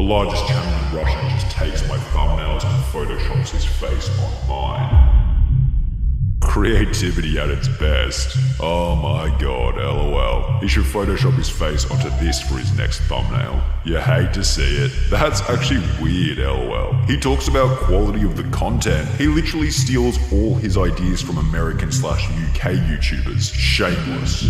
The largest channel in Russia just takes my thumbnails and photoshops his face on mine. Creativity at its best. Oh my god, lol. He should Photoshop his face onto this for his next thumbnail. You hate to see it. That's actually weird, lol. He talks about quality of the content. He literally steals all his ideas from American/UK YouTubers. Shameless.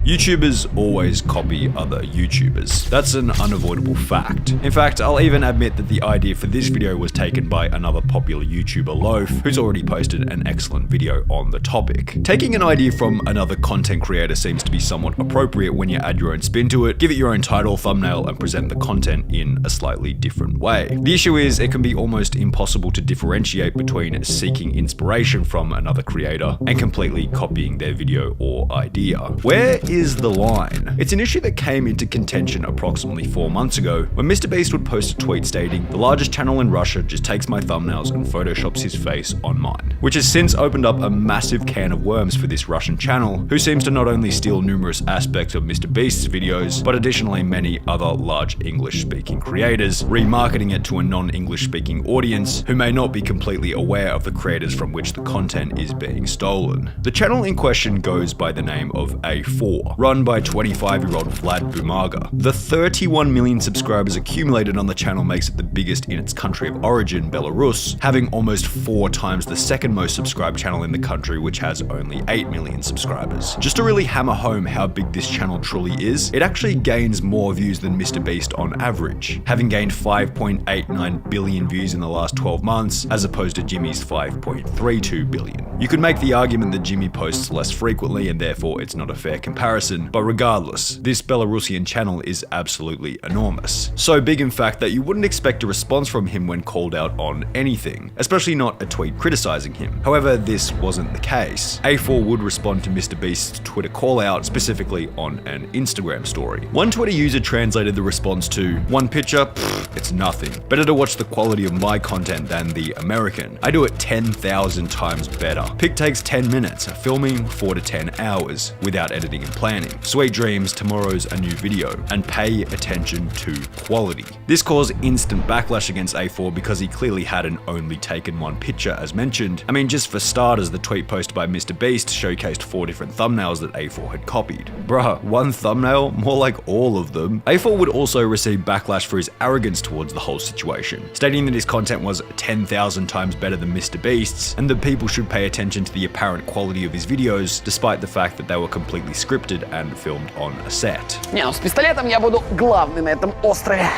YouTubers always copy other YouTubers. That's an unavoidable fact. In fact, I'll even admit that the idea for this video was taken by another popular YouTuber, Loaf, who's already posted an excellent video on the topic. Taking an idea from another content creator seems to be somewhat appropriate when you add your own spin to it, give it your own title, thumbnail, and present the content in a slightly different way. The issue is, it can be almost impossible to differentiate between seeking inspiration from another creator and completely copying their video or idea. Where is the line? It's an issue that came into contention approximately 4 months ago when MrBeast would post a tweet stating, "The largest channel in Russia just takes my thumbnails and photoshops his face on mine," which has since opened up a massive can of worms for this Russian channel, who seems to not only steal numerous aspects of MrBeast's videos, but additionally many other large English-speaking creators, remarketing it to a non-English speaking audience who may not be completely aware of the creators from which the content is being stolen. The channel in question goes by the name of A4, run by 25-year-old Vlad Bumaga. The 31 million subscribers accumulated on the channel makes it the biggest in its country of origin, Belarus, having almost 4 times the second most subscribed channel in the country, which has only 8 million subscribers. Just to really hammer home how big this channel truly is, it actually gains more views than MrBeast on average, having gained 5.89 billion views in the last 12 months, as opposed to Jimmy's 5.32 billion. You could make the argument that Jimmy posts less frequently and therefore it's not a fair comparison, but regardless, this Belarusian channel is absolutely enormous. So big in fact that you wouldn't expect a response from him when called out on anything, especially not a tweet criticizing him. However, this wasn't the case. A4 would respond to MrBeast's Twitter call out, specifically on an Instagram story. One Twitter user translated the response to, "One picture? Pfft, it's nothing. Better to watch the quality of my content than the American. I do it 10,000 times better. Pic takes 10 minutes, filming 4 to 10 hours, without editing and planning. Sweet dreams, tomorrow's a new video, and pay attention to quality." This caused instant backlash against A4 because he clearly hadn't only taken one picture as mentioned. I mean, just for starters, the tweet posted by MrBeast showcased 4 different thumbnails that A4 had copied. Bruh, one thumbnail? More like all of them. A4 would also receive backlash for his arrogance towards the whole situation, stating that his content was 10,000 times better than MrBeast's, and that people should pay attention to the apparent quality of his videos, despite the fact that they were completely scripted and filmed on a set. Не, ну с пистолетом я буду главный на этом острове.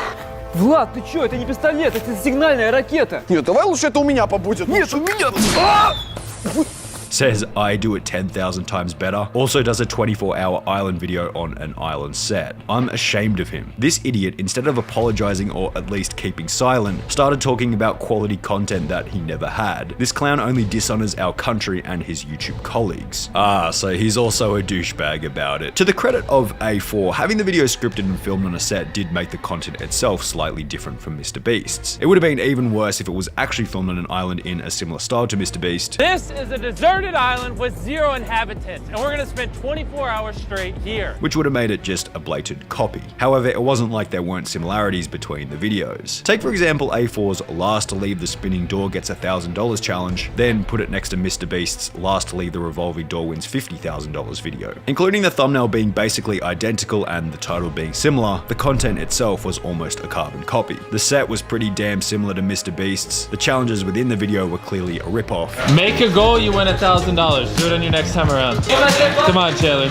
Влад, ты чё? Это не пистолет, это сигнальная ракета. Нет, давай лучше это у меня побудет. Нет, у меня... Says I do it 10,000 times better. Also does a 24-hour island video on an island set. I'm ashamed of him. This idiot, instead of apologizing or at least keeping silent, started talking about quality content that he never had. This clown only dishonors our country and his YouTube colleagues. Ah, so he's also a douchebag about it. To the credit of A4, having the video scripted and filmed on a set did make the content itself slightly different from MrBeast's. It would have been even worse if it was actually filmed on an island in a similar style to MrBeast. This is a deserted island with 0 inhabitants, and we're gonna spend 24 hours straight here. Which would have made it just a blatant copy. However, it wasn't like there weren't similarities between the videos. Take for example A4's last to leave the spinning door gets $1,000 challenge, then put it next to MrBeast's last to leave the revolving door wins $50,000 video. Including the thumbnail being basically identical and the title being similar, the content itself was almost a carbon copy. The set was pretty damn similar to MrBeast's. The challenges within the video were clearly a ripoff. Make a goal, you win $1,000. Do it on your next time around. Come on, Chandler.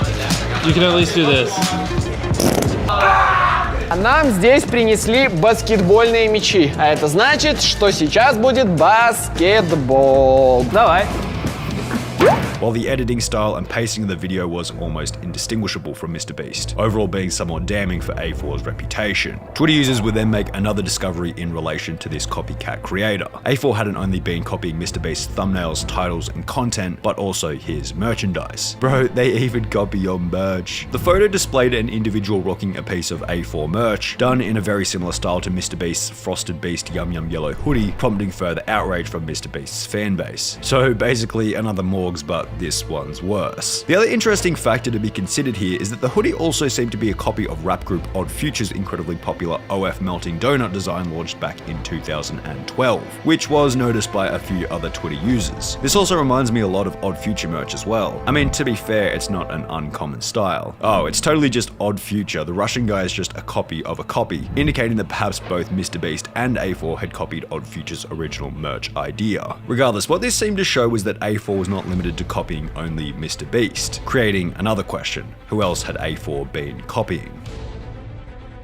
You can at least do this. А нам здесь принесли баскетбольные мячи. А это значит, что сейчас будет баскетбол. Давай. While the editing style and pacing of the video was almost indistinguishable from MrBeast, overall being somewhat damning for A4's reputation. Twitter users would then make another discovery in relation to this copycat creator. A4 hadn't only been copying MrBeast's thumbnails, titles, and content, but also his merchandise. Bro, they even copy your merch. The photo displayed an individual rocking a piece of A4 merch, done in a very similar style to MrBeast's Frosted Beast Yum Yum Yellow hoodie, prompting further outrage from MrBeast's fanbase. So basically another morgues but this one's worse. The other interesting factor to be considered here is that the hoodie also seemed to be a copy of rap group Odd Future's incredibly popular OF Melting Donut design launched back in 2012, which was noticed by a few other Twitter users. This also reminds me a lot of Odd Future merch as well. I mean, to be fair, it's not an uncommon style. Oh, it's totally just Odd Future. The Russian guy is just a copy of a copy, indicating that perhaps both MrBeast and A4 had copied Odd Future's original merch idea. Regardless, what this seemed to show was that A4 was not limited to copying only MrBeast, creating another question: who else had A4 been copying?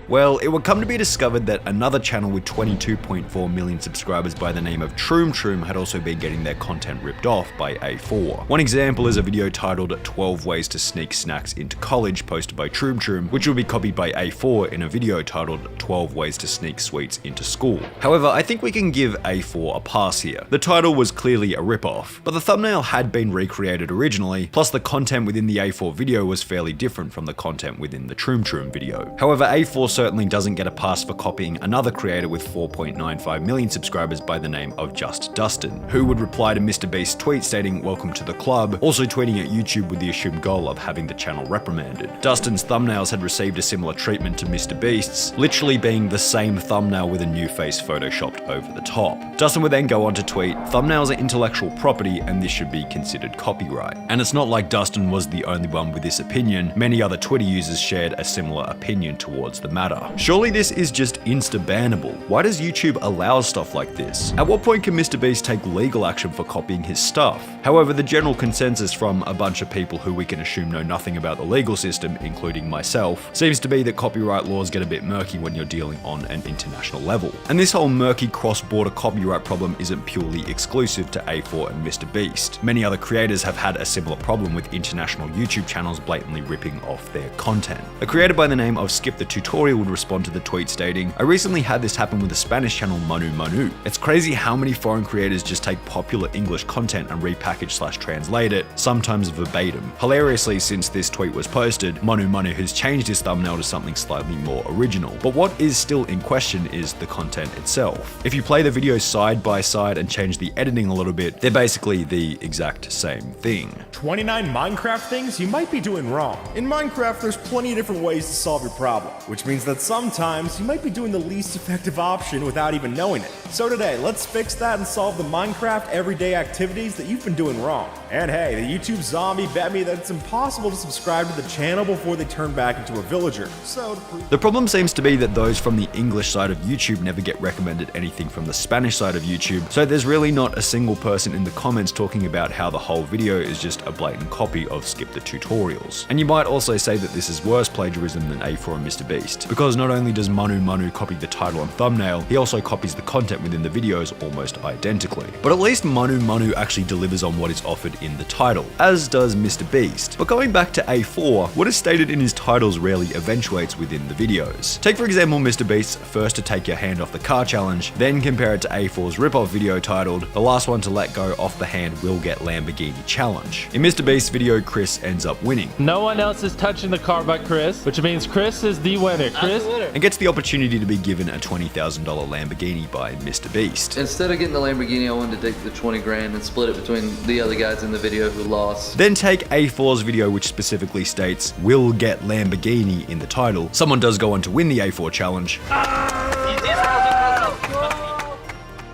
Well, it would come to be discovered that another channel with 22.4 million subscribers by the name of Troom had also been getting their content ripped off by A4. One example is a video titled 12 Ways to Sneak Snacks into College posted by Troom, which will be copied by A4 in a video titled 12 Ways to Sneak Sweets into School. However, I think we can give A4 a pass here. The title was clearly a ripoff, but the thumbnail had been recreated originally, plus the content within the A4 video was fairly different from the content within the Troom video. However, A4 certainly doesn't get a pass for copying another creator with 4.95 million subscribers by the name of Just Dustin, who would reply to MrBeast's tweet stating "Welcome to the club," also tweeting at YouTube with the assumed goal of having the channel reprimanded. Dustin's thumbnails had received a similar treatment to MrBeast's, literally being the same thumbnail with a new face photoshopped over the top. Dustin would then go on to tweet, "Thumbnails are intellectual property and this should be considered copyright." And it's not like Dustin was the only one with this opinion. Many other Twitter users shared a similar opinion towards the matter. Surely this is just insta-bannable. Why does YouTube allow stuff like this? At what point can MrBeast take legal action for copying his stuff? However, the general consensus from a bunch of people who we can assume know nothing about the legal system, including myself, seems to be that copyright laws get a bit murky when you're dealing on an international level. And this whole murky cross-border copyright problem isn't purely exclusive to A4 and MrBeast. Many other creators have had a similar problem with international YouTube channels blatantly ripping off their content. A creator by the name of Skip the Tutorial would respond to the tweet stating, "I recently had this happen with the Spanish channel Manu. It's crazy how many foreign creators just take popular English content and repackage/translate it, sometimes verbatim. Hilariously, since this tweet was posted, Manu has changed his thumbnail to something slightly more original. But what is still in question is the content itself. If you play the videos side by side and change the editing a little bit, they're basically the exact same thing. 29 Minecraft things you might be doing wrong. In Minecraft, there's plenty of different ways to solve your problem, which means that sometimes you might be doing the least effective option without even knowing it. So today, let's fix that and solve the Minecraft everyday activities that you've been doing wrong. And hey, the YouTube zombie bet me that it's impossible to subscribe to the channel before they turn back into a villager. So the problem seems to be that those from the English side of YouTube never get recommended anything from the Spanish side of YouTube, so there's really not a single person in the comments talking about how the whole video is just a blatant copy of Skip the Tutorials. And you might also say that this is worse plagiarism than A4 and MrBeast, because not only does Manu copy the title and thumbnail, he also copies the content within the videos almost identically. But at least Manu actually delivers on what is offered in the title, as does MrBeast. But going back to A4, what is stated in his titles rarely eventuates within the videos. Take for example MrBeast's First to Take Your Hand Off the Car challenge, then compare it to A4's ripoff video titled The Last One to Let Go Off the Hand Will Get Lamborghini Challenge. In MrBeast's video, Chris ends up winning. No one else is touching the car but Chris, which means Chris is the winner. Chris and gets the opportunity to be given a $20,000 Lamborghini by MrBeast. Instead of getting the Lamborghini, I wanted to take the 20 grand and split it between the other guys in the video who lost. Then take A4's video, which specifically states "will get Lamborghini" in the title. Someone does go on to win the A4 challenge.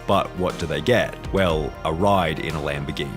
But what do they get? Well, a ride in a Lamborghini.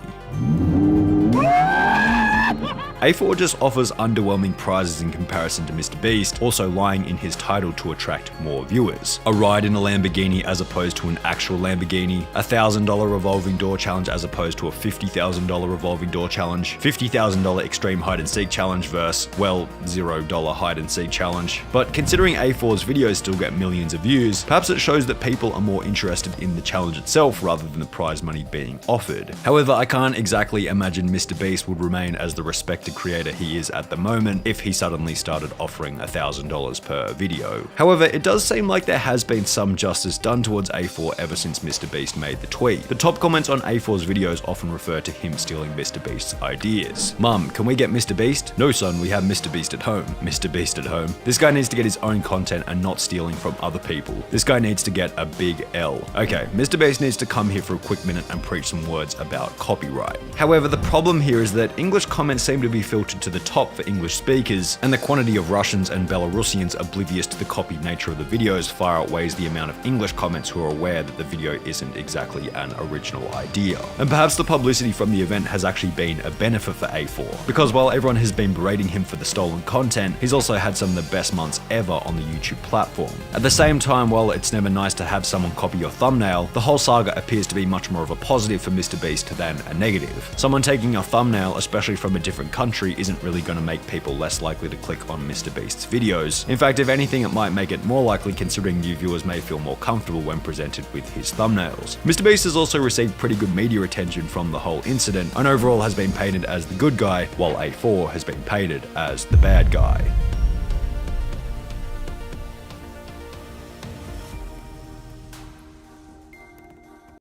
A4 just offers underwhelming prizes in comparison to MrBeast, also lying in his title to attract more viewers. A ride in a Lamborghini as opposed to an actual Lamborghini, a $1,000 revolving door challenge as opposed to a $50,000 revolving door challenge, $50,000 extreme hide and seek challenge versus, well, $0 hide and seek challenge. But considering A4's videos still get millions of views, perhaps it shows that people are more interested in the challenge itself rather than the prize money being offered. However, I can't exactly imagine MrBeast would remain as the respected content creator he is at the moment if he suddenly started offering $1,000 per video. However, it does seem like there has been some justice done towards A4 ever since MrBeast made the tweet. The top comments on A4's videos often refer to him stealing MrBeast's ideas. Mum, can we get MrBeast? No son, we have MrBeast at home. MrBeast at home? This guy needs to get his own content and not stealing from other people. This guy needs to get a big L. Okay, MrBeast needs to come here for a quick minute and preach some words about copyright. However, the problem here is that English comments seem to be filtered to the top for English speakers, and the quantity of Russians and Belarusians oblivious to the copied nature of the videos far outweighs the amount of English comments who are aware that the video isn't exactly an original idea. And perhaps the publicity from the event has actually been a benefit for A4, because while everyone has been berating him for the stolen content, he's also had some of the best months ever on the YouTube platform. At the same time, while it's never nice to have someone copy your thumbnail, the whole saga appears to be much more of a positive for MrBeast than a negative. Someone taking your thumbnail, especially from a different country, isn't really going to make people less likely to click on MrBeast's videos. In fact, if anything, it might make it more likely, considering new viewers may feel more comfortable when presented with his thumbnails. MrBeast has also received pretty good media attention from the whole incident, and overall has been painted as the good guy, while A4 has been painted as the bad guy.